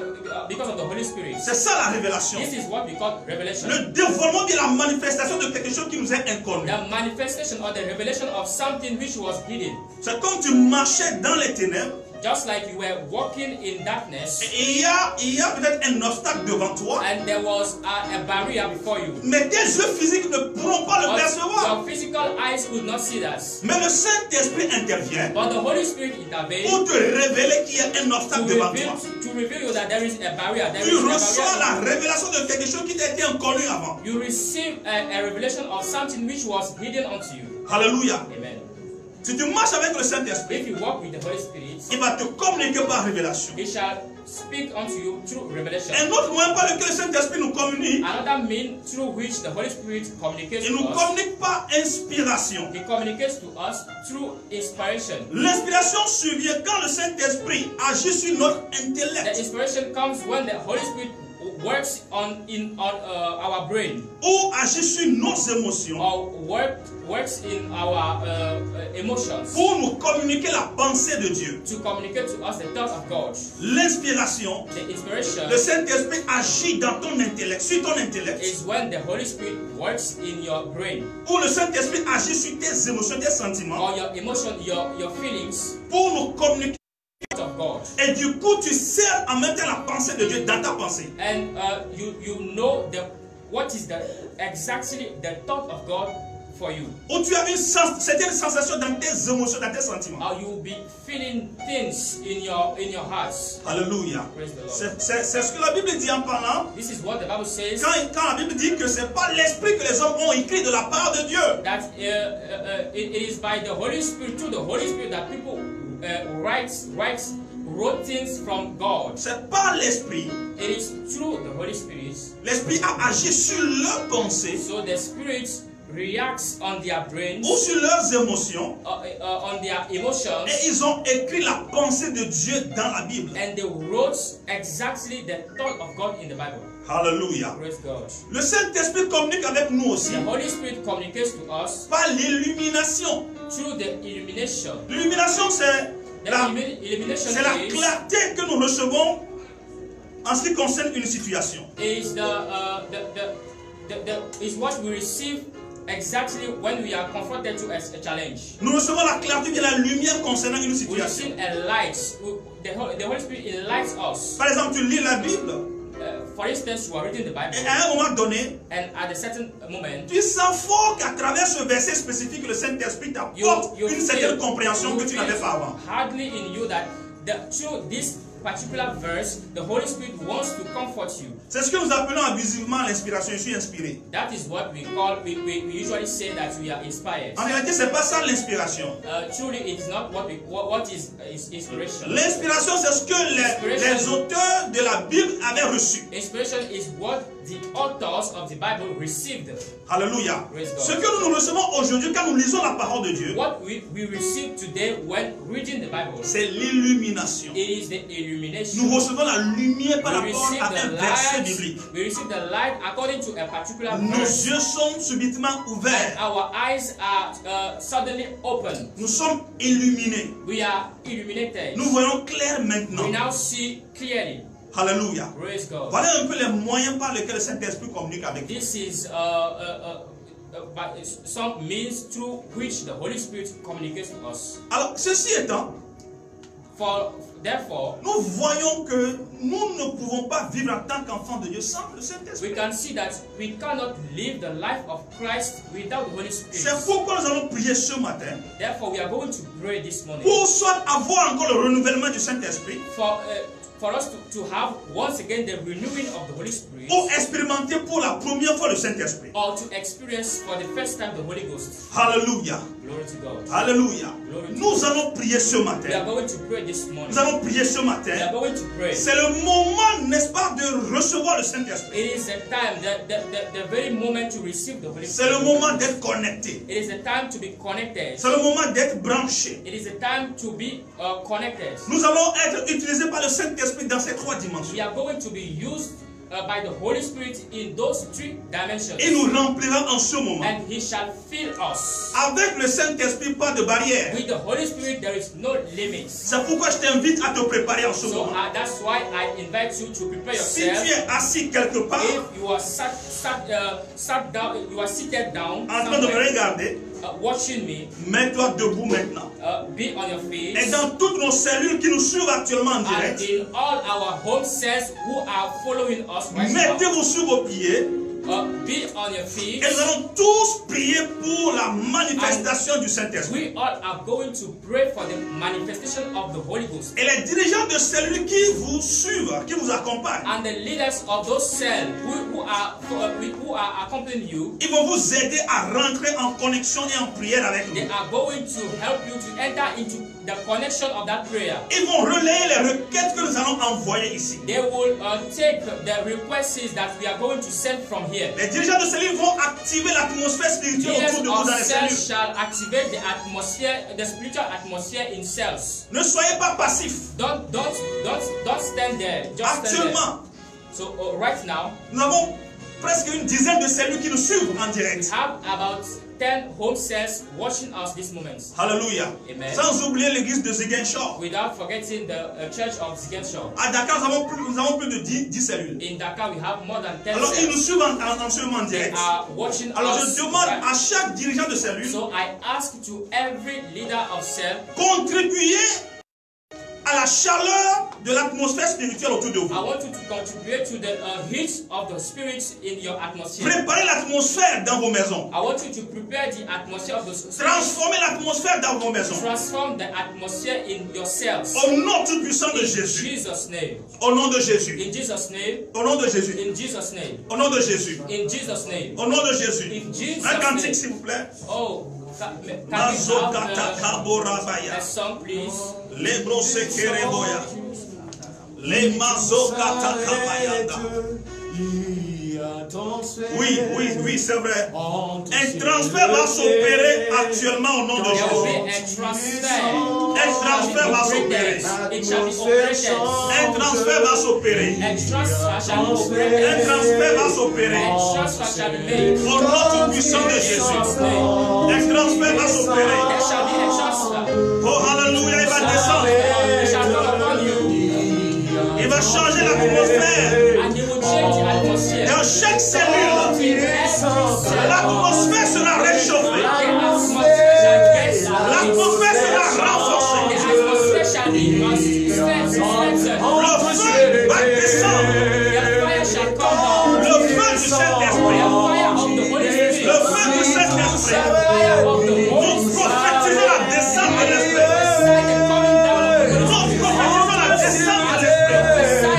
because of the Holy Spirit.
C'est ça la révélation.
This is what we call revelation.
Le dévoilement de la manifestation de quelque chose qui nous est inconnu.
The manifestation or the revelation of something which was hidden.
C'est comme tu marchais dans les ténèbres.
Just like you were walking in darkness,
Et il y a peut-être un obstacle devant toi.
and there was a barrier before you.
Mais tes yeux physiques ne pourront pas le
But
percevoir.
your physical eyes could not see that.
Mais le Saint-Esprit intervient
But the Holy Spirit intervened
pour te révéler qu'il y a un obstacle devant toi.
to reveal you that there is a barrier. There
Tu
is a
reçois
barrier.
la révélation de quelque chose qui t'a été inconnu avant.
You receive a revelation of something which was hidden unto you.
Alléluia.
Amen.
Si tu marches avec le Saint-Esprit,
If you walk with the Holy Spirit,
il va te communiquer par révélation.
He shall speak unto you through revelation.
Un autre moyen par lequel le Saint-Esprit nous communique,
Another mean through which the Holy Spirit communicates
il
to
nous
us.
communique par inspiration.
He communicates to us through inspiration.
L'inspiration survient quand le Saint-Esprit agit sur notre
The
intellect
inspiration comes when the Holy Spirit works on our brain,
ou agit sur nos émotions
or works in our emotions,
pour nous communiquer la pensée de Dieu.
to communicate to us the thought of God.
L'inspiration,
The inspiration
le Saint-Esprit agit dans ton intellect, sur ton intellect,
is when the Holy Spirit works in your brain,
ou le Saint-Esprit agit sur tes émotions, tes sentiments,
or your emotion, your feelings
pour nous communiquer.
of God.
Et du coup, tu sers en même temps la pensée de Dieu dans ta pensée.
And you know what is exactly the thought of God for you.
Ou tu as une sensation dans tes émotions, dans tes sentiments.
Or you will be feeling things in your hearts.
Alléluia.
Praise the Lord.
C'est ce que la Bible dit en parlant.
This is what the Bible says.
Quand la Bible dit que ce n'est pas l'esprit que les hommes ont écrit de la part de Dieu.
That it is by the Holy Spirit, through the Holy Spirit, that people wrote things from God.
C'est pas l'esprit.
It is through the Holy Spirit.
L'esprit a agi sur leurs pensées
So the Spirit reacts on their brains,
ou sur leurs émotions.
on their emotions,
Et ils ont écrit la pensée de Dieu dans la Bible.
and they wrote exactly the thought of God in the Bible.
Alléluia.
Praise God.
Le Saint-Esprit communique avec nous aussi
The Holy Spirit communicates to us
par l'illumination.
through the illumination.
L'illumination, c'est C'est la clarté que nous recevons en ce qui concerne une situation.
Is what we receive exactly when we are confronted to a challenge.
Nous recevons la clarté de la lumière concernant une
We
situation.
receive a light. The Holy Spirit enlightens us.
Par exemple, tu lis la Bible
For instance, you are reading the Bible,
et à un moment donné,
and at a certain moment,
tu sens fort qu'à travers ce verset spécifique, le Saint-Esprit t'apporte une certaine compréhension que tu n'avais pas avant.
Hardly in you that through this particular verse, the Holy Spirit wants to comfort you.
C'est ce que nous appelons abusivement l'inspiration. Je suis inspiré.
That is what we call. We usually say that we are inspired.
En réalité, c'est pas ça l'inspiration.
Truly, it's not what is inspiration.
L'inspiration, c'est ce que les auteurs de la Bible avaient reçu.
Inspiration is what the authors of the Bible received.
Alléluia. Ce que nous recevons aujourd'hui quand nous lisons la parole de Dieu,
What we receive today when reading the Bible,
c'est l'illumination.
it is the illumination.
Nous recevons la lumière par
We
rapport
receive
à un verset
the
biblique.
light. We receive the light according to a particular
Nos
verse.
yeux sont subitement
And
ouverts.
our eyes are suddenly open.
Nous sommes illuminés.
We are illuminated.
Nous voyons clair maintenant.
We now see clearly.
Alléluia.
Praise God.
Voilà un peu les moyens par lesquels le Saint-Esprit communique avec nous.
This is some means through which the Holy Spirit communicates with us.
Alors, ceci étant,
Therefore,
nous voyons que nous ne pouvons pas vivre en tant qu'enfants de Dieu sans le Saint-Esprit.
we can see that we cannot live the life of Christ without the Holy Spirit.
C'est pourquoi nous allons prier ce matin
Therefore, we are going to pray this morning
pour soit avoir encore le renouvellement du Saint-Esprit
for us to have once again the renewing of the Holy Spirit,
ou expérimenter pour la première fois le Saint-Esprit.
or to experience for the first time the Holy Ghost.
Alléluia.
Glory to God.
Alléluia.
Glory to
Nous allons prier ce
We are
matin.
going to pray this morning.
Nous allons prier ce
We
matin.
are going to pray.
C'est le moment, n'est-ce pas, de recevoir le Saint-Esprit.
It is the time, the very moment to receive the Holy
C'est
Spirit.
le moment d'être connecté.
It is the time to be connected.
C'est le moment d'être branché.
It is the time to be connected.
Nous allons être utilisés par le Saint-Esprit dans ces trois dimensions.
We are going to be used by the Holy Spirit in those three dimensions.
Il nous remplira en ce moment.
And He shall fill us.
Avec le Saint-Esprit, pas de barrière.
With the Holy Spirit, there is no limits.
C'est pourquoi je t'invite à te préparer en ce
So
moment.
that's why I invite you to prepare
Si
yourself.
tu es assis quelque part,
If you are sat down, you are seated down,
en train de me
somewhere,
regarder,
watching me,
mets-toi debout maintenant.
be on your feet.
Et dans toutes nos cellules qui nous suivent actuellement en
And
direct,
in all our home cells who are following us right now,
mettez-vous sur vos pieds
be on your feet.
et nous allons tous prier pour la manifestation du Saint-Esprit.
We all are going to pray for the manifestation of the Holy Ghost.
Et les dirigeants de cellules qui vous suivent, qui vous accompagnent,
And the leaders of those cells who are accompanying you,
ils vont vous aider à rentrer en connexion et en prière avec
they
nous.
are going to help you to enter into the connection of that prayer.
Ils vont relayer les requêtes que nous allons envoyer ici.
They will take the requests that we are going to send from here.
Les dirigeants de cellules vont activer l'atmosphère spirituelle
Leaders
autour de vous
of
dans les
cells
cellules.
shall activate the atmosphere, the spiritual atmosphere in cells.
Ne soyez pas passifs.
Don't stand there. Just stand there.
Actuellement,
So right now,
nous avons presque une dizaine de cellules qui nous suivent en
we
direct.
have about 10 home cells watching us this moment.
Alléluia.
Amen.
Sans oublier l'église de Ziguinchor.
Without forgetting the church of Ziguinchor.
À Dakar, nous avons plus de 10 cellules.
In Dakar, we have more than 10
Alors, ils nous
cells.
suivent en ce moment en
They
direct.
are watching
Alors,
us.
je demande à chaque dirigeant de cellule,
So I ask to every leader of cell,
contribuez à la chaleur de l'atmosphère spirituelle autour de
I
vous.
want you to contribute to the heat of the spirit in your atmosphere.
Préparez l'atmosphère dans vos maisons.
I want you to prepare the atmosphere of the spirit.
Transformez l'atmosphère dans vos maisons.
Transform the atmosphere in your cells.
Au nom tout puissant de
In
Jésus.
Jesus' name.
Au nom de Jésus.
In Jesus' name.
Au nom de Jésus.
In Jesus' name.
Au nom de Jésus.
In Jesus' name.
Au nom de Jésus.
In Jesus'
Un cantique,
name.
s'il vous plaît.
Oh, can we
Mazokata
have
kaborabaya.
a song, please?
Lebro sekereboya. Le mazokata kabayanda. Oui, c'est vrai. Un transfert va s'opérer actuellement au nom de Jésus. Un transfert va s'opérer. Un transfert va s'opérer. Un transfert va s'opérer. Au nom tout puissant de Jésus. Un transfert va s'opérer. Oh, alléluia, il va descendre. Il va changer l'atmosphère. Dans chaque cellule, l'atmosphère sera réchauffée. L'atmosphère sera renforcée. Le feu va descendre. Le feu du Saint-Esprit. Le feu du Saint-Esprit. Nous prophétisons la descente de l'Esprit. Nous prophétisons la descente de l'Esprit.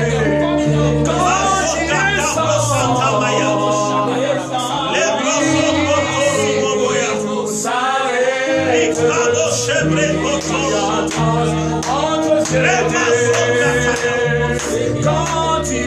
Quand il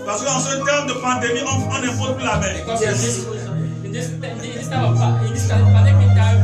Parce qu'en ce temps de pandémie, on n'impose plus la main.
In this time of pandemic time,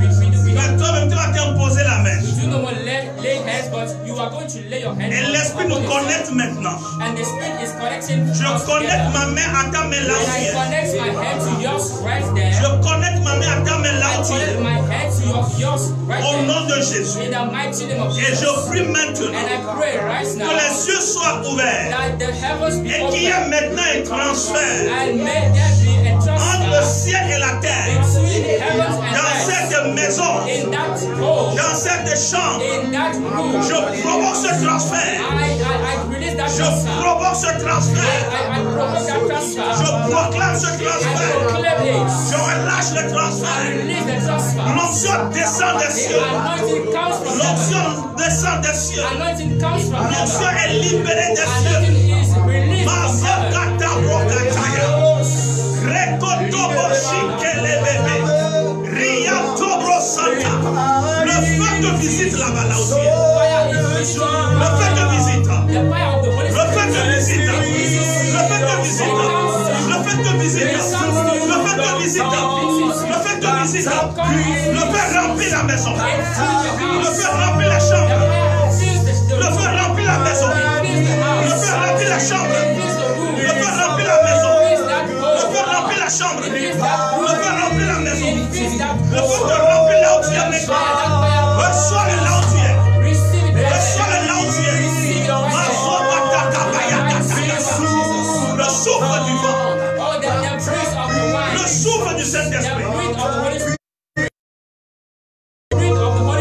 mais toi-même, tu vas t'imposer la main.
you do not want to lay hands, but you are going to lay your hands.
Et l'esprit nous connecte maintenant.
And the spirit is connecting.
Je connecte ma main à ta main là.
And I connect my hand to yours right there.
Je connecte ma main à ta main là.
I connect my hand to yours right
Au
there.
nom de Jésus.
In the mighty name of
Et
Jesus.
je prie maintenant
And I pray right now
que les cieux soient soient ouverts.
that the heavens be
Et qu'il y ait
opened,
maintenant un transfert
and may there be a
entre le
transfer
ciel et la terre.
between heavens and
Dans
earth.
cette maison,
In that home,
dans cette chambre,
in that room,
je provoque ce transfert.
I release that
Je
transfer.
provoque ce transfert.
I provoke that transfer.
Je proclame ce
I
transfert.
proclaim it.
Je relâche le
I
transfert.
release the transfer.
L'onction descend des
The
cieux.
anointing comes from heaven.
L'onction descend des cieux.
Anointing comes from
L'onction
heaven.
est libérée des cieux.
Anointing is released from heaven.
Mazakata brokataya. Rekotobo shikelebebe. Riantobo santa. Le feu te visite là-bas, là où tu es.
Fire is visiting you.
Le feu te visite.
The fire of the Holy
Le feu te
Spirit.
visite. Le feu te visite. Le feu te visite. Le feu te visite. Le feu te visite. Le feu remplit la maison. Le feu remplit la chambre. Le feu remplit la maison. Le feu remplit la chambre. Le feu remplit la maison. Le feu remplit la chambre. Le feu remplit la maison. Le feu te remplit là où tu es maintenant. Reçois-le là où tu es. Reçois-le là où tu es. Le souffle du vent. Le souffle du Saint-Esprit.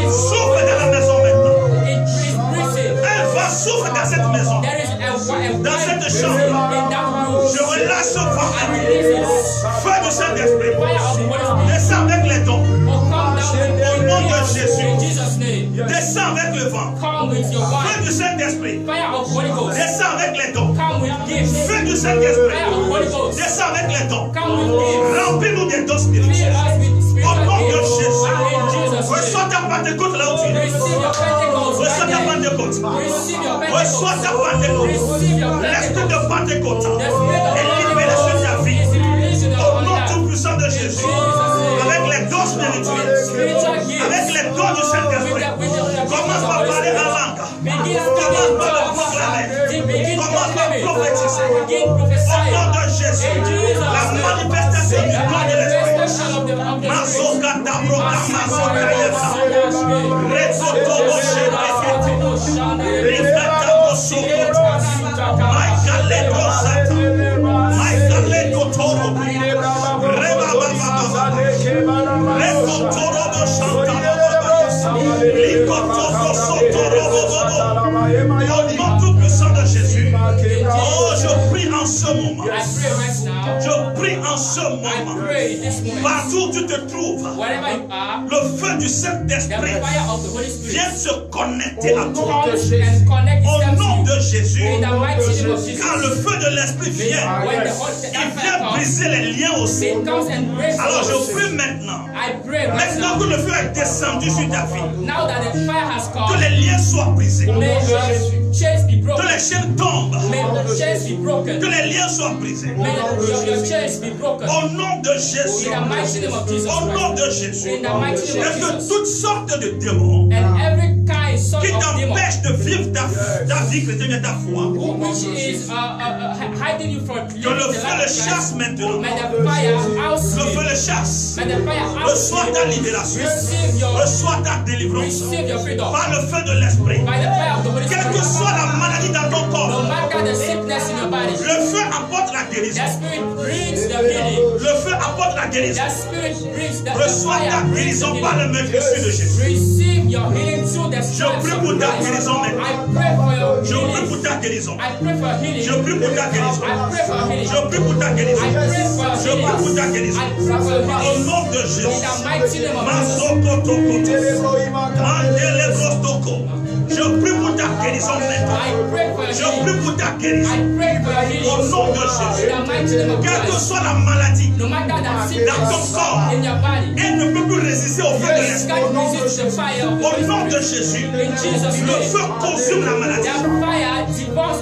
Souffle dans la maison maintenant. Un vent souffle dans cette maison. Dans cette chambre. Je relâche ce vent. Feu du Saint-Esprit. Descends avec les dons. Au nom de Jésus. Descends avec le vent. Feu du Saint-Esprit. Descends avec les dons. Feu du Saint-Esprit. Descends avec les dons. Remplis-nous des dons spirituels. Au nom de Jésus. Reçois ta Pentecôte là où tu es. Reçois ta Pentecôte. Reçois ta Pentecôte. L'esprit de Pentecôte est libéré sur ta vie. Au nom tout puissant de Jésus. Avec les dons spirituels. Avec les dons du Saint-Esprit. Commence par parler en langue. Commence par le proclamer. Commence par prophétiser. Au nom de Jésus. La manifestation du don de l'Esprit. Mazokata brokama sokayasa. Rezotobo shebekete. Rikata bosoko. Maikale brosata. Maikale kotoro. Reba baba baba. Rekotoro boshanta baba. Likotoro sotoro bobo. Au nom tout puissant de Jésus. Oh, je prie en ce moment. Je prie en ce moment. Partout où tu te trouves, le feu du Saint-Esprit vient se connecter à toi. Au nom de Jésus, quand le feu de l'Esprit vient, il vient briser les liens aussi. Alors je prie maintenant. Maintenant que le feu est descendu sur ta vie, que les liens soient brisés. Que les chaînes tombent. Que les liens soient brisés. Au nom de Jésus. Au nom de Jésus. Et que toutes sortes de démons qui t'empêchent de vivre ta vie chrétienne et ta foi, que le feu le chasse maintenant. Le feu le chasse. Reçois ta libération. Reçois ta délivrance. Par le feu de l'Esprit. Quelle que soit la maladie dans ton corps, le feu apporte la guérison. Le feu apporte la guérison. Reçois ta guérison par le meurtre de Jésus. Je prie pour ta guérison maintenant. Je prie pour ta guérison. Je prie pour ta guérison. Je prie pour ta guérison. Je prie pour ta guérison. Au nom de Jésus. Je prie pour ta guérison maintenant. Je prie pour ta guérison. Au nom de Jésus. Quelle que soit la maladie dans ton corps, elle ne peut plus résister au feu de l'Esprit. Au nom de Jésus, le feu consume la maladie.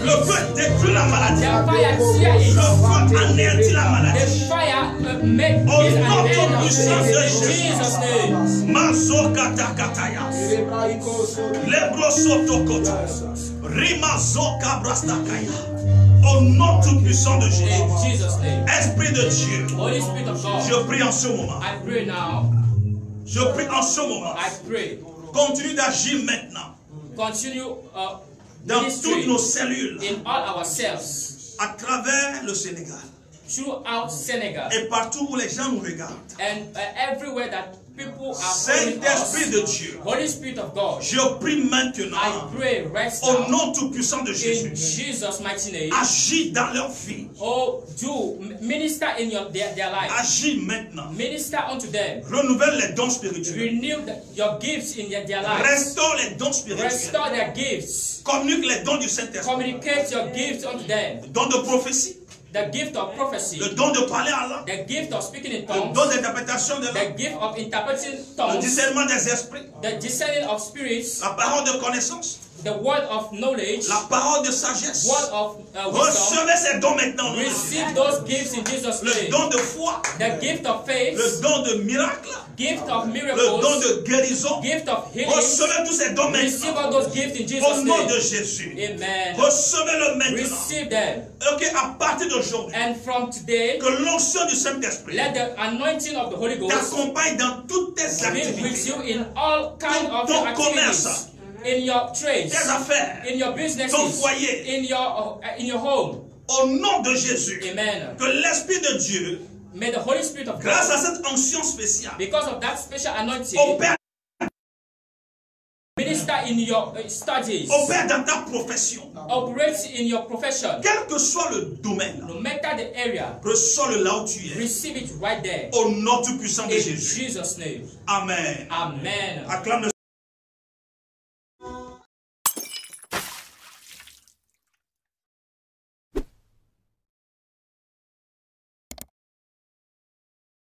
Le feu détruit la maladie. Le feu anéantit la maladie. Au nom tout puissant de Jésus. Mazokatakataya. Lebrosotokoto. Rimazoka brastakaya. Au nom tout puissant de Jésus. Esprit de Dieu. Je prie en ce moment. Je prie en ce moment. Continue d'agir maintenant.
Continue
dans
ministry
toutes nos cellules,
in all our cells,
à travers le Sénégal,
throughout Senegal,
et partout où les gens nous regardent.
and everywhere that people are following
Saint-Esprit de
us.
Dieu,
Holy Spirit of God,
je prie maintenant,
I pray right
au
now,
nom tout-puissant de
in
Jésus,
Jesus' mighty name,
agis dans leur vie,
oh, do minister in their life.
agis maintenant,
Minister unto them.
renouvelle les dons spirituels,
Renew your gifts in their lives.
restaure les dons spirituels,
Restore their gifts.
communique les dons du Saint-Esprit,
Communicate your gifts unto them.
le don de prophétie,
The gift of prophecy,
le don de parler à langue,
the gift of speaking in
le
tongues,
don d'interprétation de
the
langue,
gift of interpreting
le
tongues,
discernement des esprits,
the discerning of spirits,
la parole de connaissance,
the word of knowledge,
la parole de sagesse.
word of wisdom.
Recevez ces dons maintenant. au nom de Jésus.
Receive those gifts in Jesus'
Le
name.
don de foi,
The gift of faith,
le don de miracle,
gift of
le don
miracles,
de guérison.
gift of healing.
Recevez tous ces dons
Receive all
maintenant.
those gifts in
Au
Jesus'
nom
name.
de Jésus.
Amen.
Recevez-le maintenant.
Receive them.
Ok, à partir d'aujourd'hui,
And from today,
que l'onction du Saint-Esprit
let the anointing of the Holy Ghost
t'accompagne dans toutes tes
be with
activités,
you in all kinds of
Ton
your activities,
commerce,
in your trades,
tes affaires,
in your
ton
businesses,
foyer.
in your home.
Au nom de Jésus,
Amen.
que l'Esprit de Dieu,
May the Holy Spirit of
grâce à
God,
cette onction spéciale,
because of that special anointing,
opère,
minister in your studies,
opère dans ta profession.
operate in your profession,
Quel que soit le domaine,
no matter the area,
reçois-le là où tu es.
receive it right there.
Au nom tout puissant de
In
Jésus.
Jesus' name.
Amen.
Amen.
Acclame le